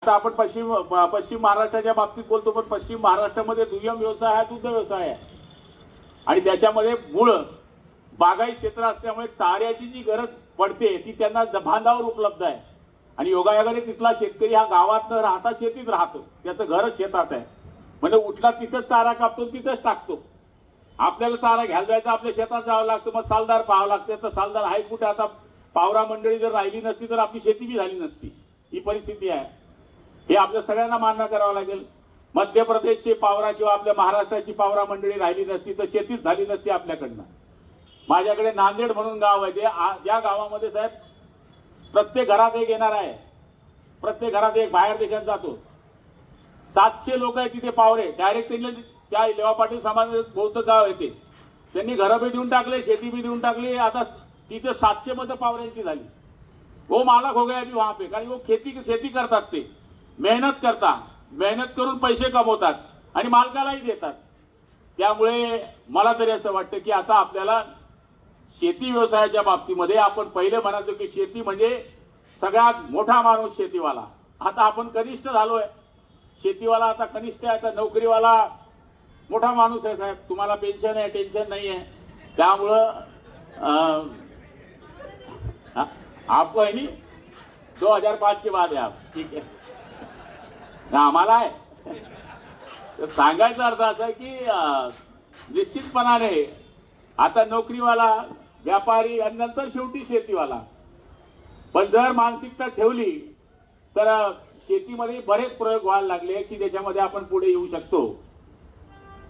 आता आपण पश्चिम महाराष्ट्राच्या बाबतीत बोलतो, पण पश्चिम महाराष्ट्रामध्ये दुय्यम व्यवसाय हा दुग्ध व्यवसाय आहे आणि त्याच्यामध्ये मूळ बागायत क्षेत्र असल्यामुळे चाऱ्याची जी गरज पडते ती त्यांना बांधावर उपलब्ध आहे आणि योगायोगाने तिथला शेतकरी हा गावात न राहता शेतीत राहतो, त्याचं घरच शेतात आहे. म्हणजे उठला तिथंच चारा कापतो, तिथंच टाकतो. आपल्याला चारा घ्यायला जायचं, आपल्या शेतात जावं लागतं, मग सालदार पाहावं लागतं. तर सालदार आहे कुठे? आता पावरा मंडळी जर राहिली नसती तर आपली शेती बी झाली नसती. ही परिस्थिती आहे. हे आपल्या सगळ्यांना मान्य करावं लागेल. मध्य प्रदेशचे पावरा किंवा आपल्या महाराष्ट्राची पावरा मंडळी राहिली नसती तर शेतीच झाली नसती आपल्याकडनं. माझ्याकडे नांदेड म्हणून गाव आहे, ज्या गावामध्ये साहेब प्रत्येक घरात एक येणार आहे, प्रत्येक घरात एक बाहेर देशात जातो. 700 लोक आहेत तिथे पावरे. डायरेक्ट त्यांनी त्या लेवा पाटील समाज बहुतेक गाव आहे ते, त्यांनी घरं बी देऊन टाकले, शेती बी देऊन टाकली. आता तिथे 700 मतं पावऱ्यांची झाली. वो मालक हो गया अभी वहां पे, कारण वो शेती करतात, ते मेहनत करतात, मेहनत करून पैसे कमवतात आणि मालकालाही देतात. त्यामुळे मला तरी असं वाटतं की आता आपल्याला शेती व्यवसायाच्या बाबतीमध्ये आपण पहिले म्हणायचो की शेती म्हणजे सगळ्यात मोठा माणूस शेतीवाला. आता आपण कनिष्ठ झालोय. शेतीवाला आता कनिष्ठ आहे, आता नोकरीवाला मोठा माणूस आहे. साहेब तुम्हाला पेन्शन आहे, टेन्शन नाही आहे. त्यामुळं आपको है नहीं 2005 के बाद है आप, ठीक है ना? आम्हाला आहे. तर सांगायचा अर्थ असा आहे की निश्चितपणाने आता नोकरीवाला, व्यापारी आणि नंतर शेवटी शेतीवाला. पण जर मानसिकता ठेवली तर शेतीमध्ये बरेच प्रयोग व्हायला लागले की त्याच्यामध्ये आपण पुढे येऊ शकतो.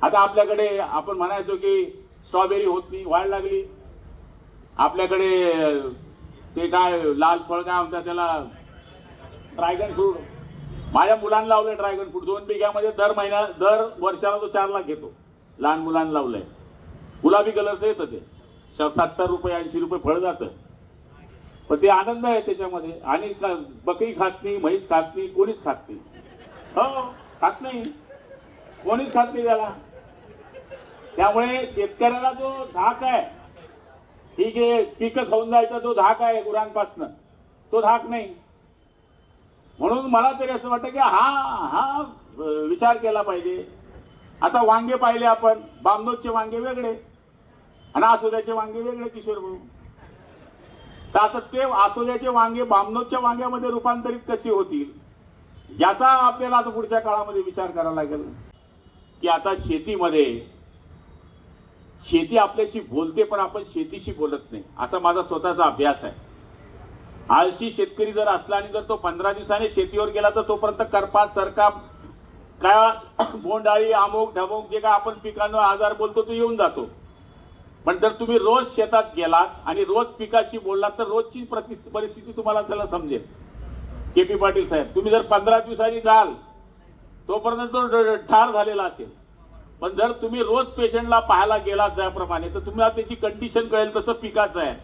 आता आपल्याकडे आपण म्हणायचो की स्ट्रॉबेरी होत नाही, व्हायला लागली. आपल्याकडे ते काय लाल फळ काय म्हणतात त्याला, ड्रॅगन फ्रूट. माझ्या मुलांना लावलंय ड्रॅगन फ्रूट. 2 बिघ्यामध्ये दर वर्षाला तो 4 लाख घेतो. लहान मुलांना लावलंय. गुलाबी कलरचं येतं ते. 70 रुपये 80 रुपये फळ जातं, पण ते आनंद आहे त्याच्यामध्ये. आणि बकरी खात नाही, म्हैस खात नाही, कोणीच खात नाही. हो, खात नाही, कोणीच खात नाही त्याला. त्यामुळे शेतकऱ्याला जो धाक आहे, ठीक आहे, पिकं खाऊन जायचा जो धाक आहे गुरांपासनं, तो धाक नाही. म्हणून मला तरी असं वाटतं की हा विचार केला पाहिजे. आता वांगे पाहिले आपण, बामनोजचे वांगे वेगळे आणि आसोद्याचे वांगे वेगळे, किशोर भाऊ. तर आता ते आसोद्याचे वांगे बामनोजच्या वांग्यामध्ये रूपांतरित कशी होतील याचा आपल्याला आता पुढच्या काळामध्ये विचार करावा लागेल. की आता शेती आपल्याशी बोलते पण आपण शेतीशी बोलत नाही, असा माझा स्वतःचा अभ्यास आहे. आळशी शेतकरी जर असला आणि जर तो 15 दिवसाने शेतीवर गेला तर तोपर्यंत करपा चरका काय बोंडाळी अमुक ढमुक जे काय आपण पिकांना आजार बोलतो तो येऊन जातो. पण जर तुम्ही रोज शेतात गेलात आणि रोज पिकाशी बोललात तर रोजची परिस्थिती तुम्हाला त्याला समजेल. के.पी. पाटील साहेब, तुम्ही जर 15 दिवसांनी जाल तोपर्यंत तो ठार झालेला असेल. पण जर तुम्ही रोज पेशंटला पाहायला गेलात त्याप्रमाणे तर तुम्हाला त्याची कंडिशन कळेल. तसं पिकाचं आहे.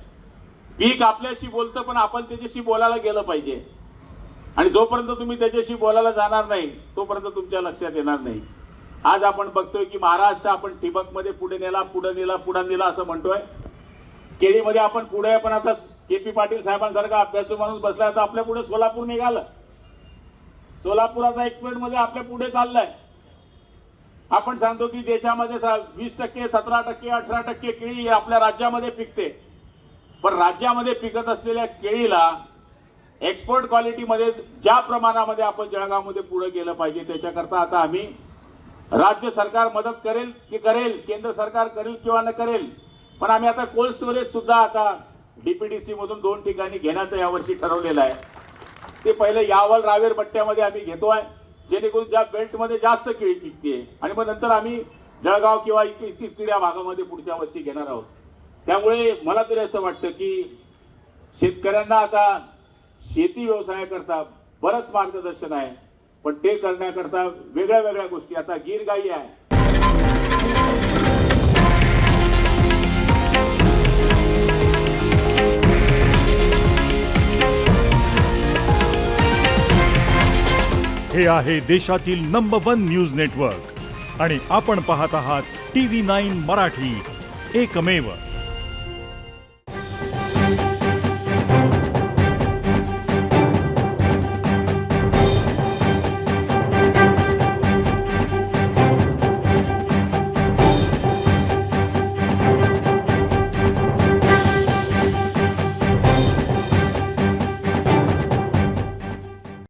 पीक आपल्याशी बोलतं पण आपण त्याच्याशी बोलायला गेलं पाहिजे. आणि जोपर्यंत तुम्ही त्याच्याशी बोलायला जाणार नाही तोपर्यंत तुमच्या लक्षात येणार नाही. आज आपण बघतोय की महाराष्ट्र आपण ठिबकमध्ये पुढे नेला असं म्हणतोय. केळीमध्ये आपण पुढे आहे, पण आता के.पी. पाटील साहेबांसारखा अभ्यासू माणूस बसलाय तर आपल्या पुढे सोलापूर निघालं. सोलापूर आता एक्सपोर्ट मध्ये आपल्या पुढे चाललंय. आपण सांगतो की देशामध्ये 20%, 17%, 18% केळी आपल्या राज्यामध्ये पिकते. पण राज्यामध्ये पिकत असलेल्या केळीला एक्सपोर्ट क्वालिटीमध्ये ज्या प्रमाणामध्ये आपण जळगावमध्ये पुढे गेलं पाहिजे त्याच्याकरता आता आम्ही राज्य सरकार मदत करेल की करेल, केंद्र सरकार करेल किंवा न करेल, पण आम्ही आता कोल्ड स्टोरेज सुद्धा आता डीपीडीसी मधून 2 ठिकाणी घेण्याचं यावर्षी ठरवलेलं आहे. ते पहिले यावल रावेर पट्ट्यामध्ये आम्ही घेतोय जेणेकरून ज्या बेल्टमध्ये जास्त केळी पिकते आणि मग नंतर आम्ही जळगाव किंवा इकडच्या भागामध्ये पुढच्या वर्षी घेणार आहोत. त्यामुळे मला तरी असं वाटतं की शेतकऱ्यांना आता शेती व्यवसायाकरता बरंच मार्गदर्शन आहे, पण ते करण्याकरता वेगळ्या वेगळ्या गोष्टी. आता गीर गाई आहे. हे आहे देशातील नंबर 1 न्यूज नेटवर्क आणि आपण पाहत आहात TV9 मराठी, एकमेव.